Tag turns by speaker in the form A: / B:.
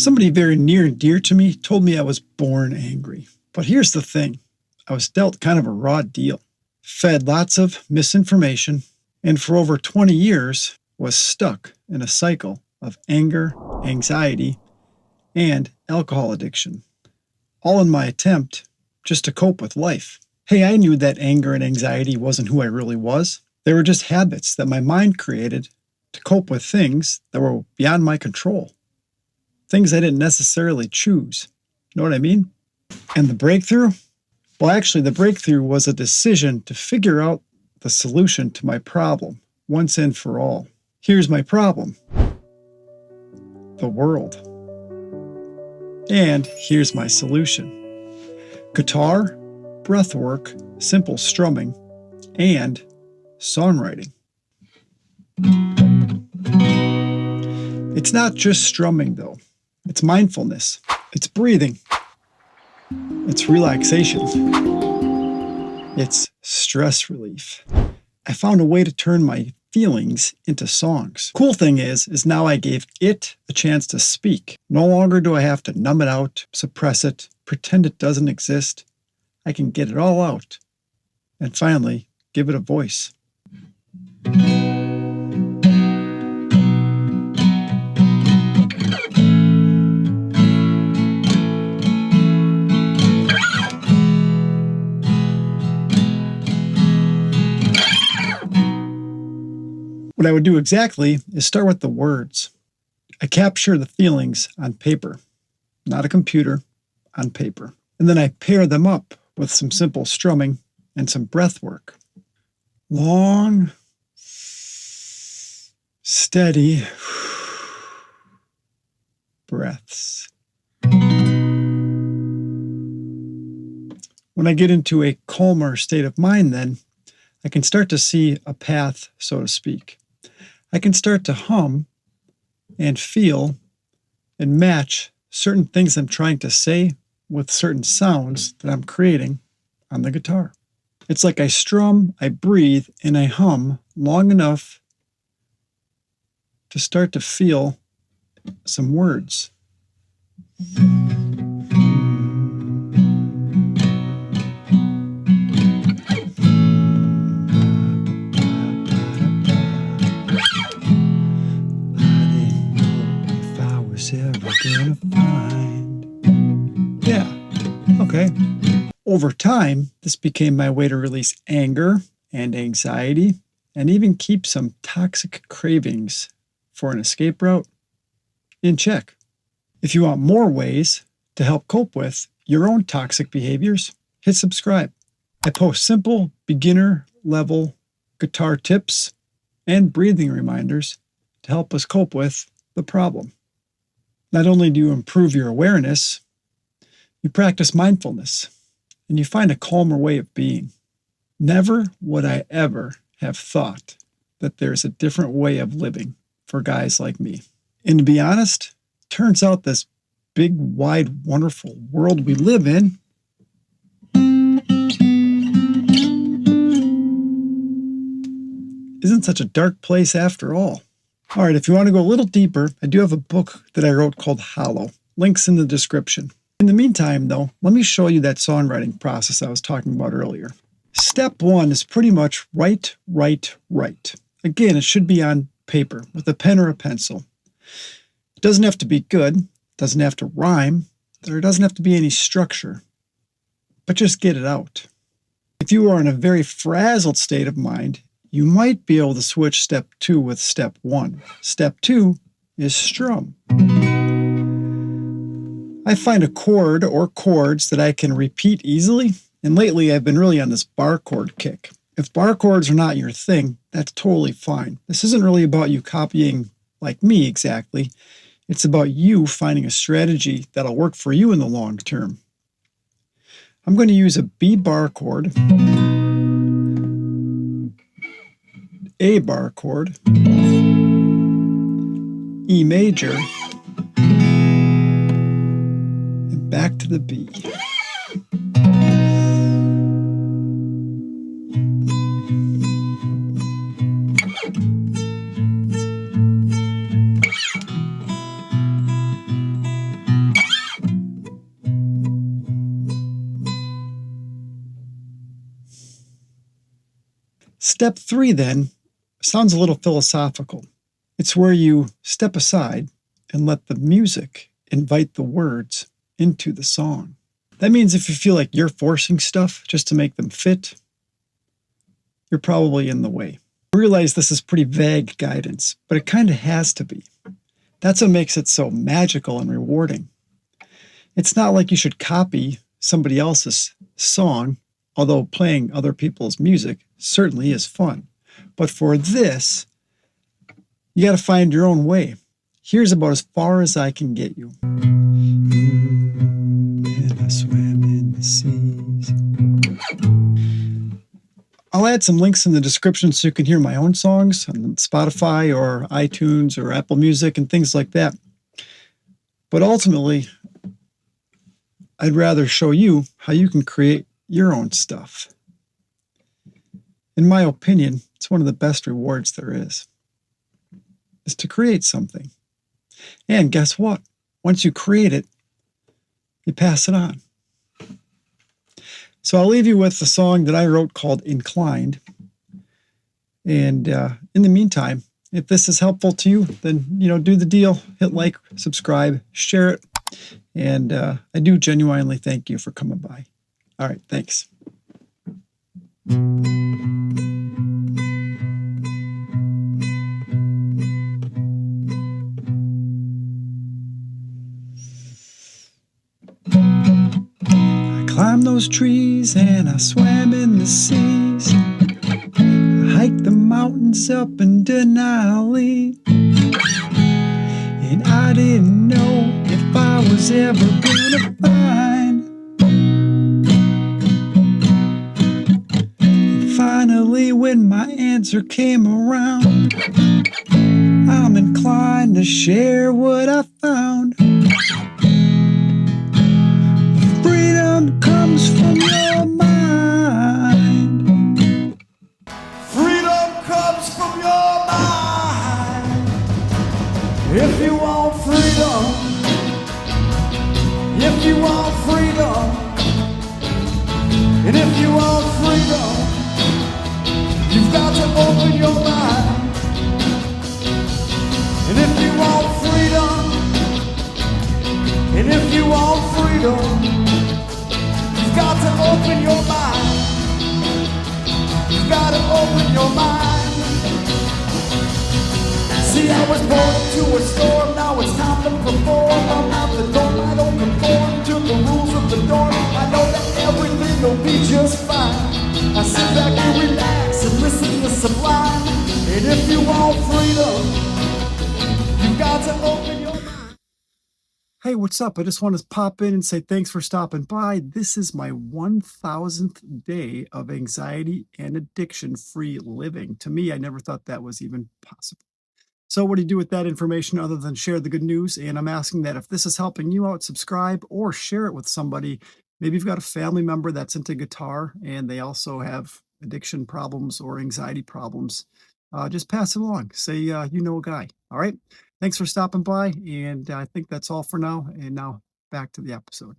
A: Somebody very near and dear to me told me I was born angry. But here's the thing. I was dealt kind of a raw deal. Fed lots of misinformation, and for over 20 years was stuck in a cycle of anger, anxiety, and alcohol addiction. All in my attempt just to cope with life. Hey, I knew that anger and anxiety wasn't who I really was. They were just habits that my mind created to cope with things that were beyond my control. Things I didn't necessarily choose. Know what I mean? And the breakthrough? Well, actually, the breakthrough was a decision to figure out the solution to my problem once and for all. Here's my problem. The world. And here's my solution. Guitar, breathwork, simple strumming, and songwriting. It's not just strumming, though. It's mindfulness. It's breathing. It's relaxation. It's stress relief. I found a way to turn my feelings into songs. Cool thing is now I gave it a chance to speak. No longer do I have to numb it out, suppress it, pretend it doesn't exist. I can get it all out and finally give it a voice. What I would do exactly is start with the words. I capture the feelings on paper, not a computer, on paper. And then I pair them up with some simple strumming and some breath work. Long, steady breaths. When I get into a calmer state of mind, then I can start to see a path, so to speak. I can start to hum and feel and match certain things I'm trying to say with certain sounds that I'm creating on the guitar. It's like I strum, I breathe, and I hum long enough to start to feel some words. Gonna find. Yeah, okay. Over time, this became my way to release anger and anxiety and even keep some toxic cravings for an escape route in check. If you want more ways to help cope with your own toxic behaviors, hit subscribe. I post simple, beginner-level guitar tips and breathing reminders to help us cope with the problem. Not only do you improve your awareness, you practice mindfulness, and you find a calmer way of being. Never would I ever have thought that there's a different way of living for guys like me. And to be honest, turns out this big, wide, wonderful world we live in isn't such a dark place after all. All right, if you want to go a little deeper, I do have a book that I wrote called Hollow. Links in the description. In the meantime, though, let me show you that songwriting process I was talking about earlier. Step one is pretty much write, write, write. Again, it should be on paper with a pen or a pencil. It doesn't have to be good, doesn't have to rhyme, there doesn't have to be any structure, but just get it out. If you are in a very frazzled state of mind, you might be able to switch step 2 with step 1. Step 2 is strum. I find a chord or chords that I can repeat easily, and lately I've been really on this bar chord kick. If bar chords are not your thing, that's totally fine. This isn't really about you copying like me exactly. It's about you finding a strategy that'll work for you in the long term. I'm going to use a B bar chord, A bar chord, E major, and back to the B. Step 3 then sounds a little philosophical. It's where you step aside and let the music invite the words into the song. That means if you feel like you're forcing stuff just to make them fit, you're probably in the way. I realize this is pretty vague guidance, but it kind of has to be. That's what makes it so magical and rewarding. It's not like you should copy somebody else's song, although playing other people's music certainly is fun. But for this, you got to find your own way. Here's about as far as I can get you. And I swam in the seas. I'll add some links in the description so you can hear my own songs on Spotify or iTunes or Apple Music and things like that. But ultimately, I'd rather show you how you can create your own stuff. In my opinion, it's one of the best rewards there is to create something. And guess what? Once you create it, you pass it on. So I'll leave you with the song that I wrote called Inclined. And in the meantime, if this is helpful to you, then, do the deal. Hit like, subscribe, share it. And I do genuinely thank you for coming by. All right, thanks. I climbed those trees and I swam in the seas. I hiked the mountains up in Denali. And I didn't know if I was ever gonna find. And finally, when my answer came around, I'm inclined to share what I found. Freedom comes from your mind.
B: Freedom comes from your mind. If you want freedom, if you want freedom, and if you want freedom, you've got to open your mind. And if you want freedom, and if you want freedom, you've got to open your mind. You've got to open your mind. See, I was born into a storm, now it's time to perform. I'm out the door, I don't conform to the rules of the dorm. I know that everything will be just fine. I sit back and relax and listen to Sublime. And if you want freedom, you've got to open your mind.
A: Hey, what's up? I just want to pop in and say thanks for stopping by. This is my 1000th day of anxiety and addiction-free living. To me, I never thought that was even possible. So what do you do with that information other than share the good news? And I'm asking that if this is helping you out, subscribe or share it with somebody. Maybe you've got a family member that's into guitar and they also have addiction problems or anxiety problems. Just pass it along. Say you know a guy. All right. Thanks for stopping by. And I think that's all for now. And now back to the episode.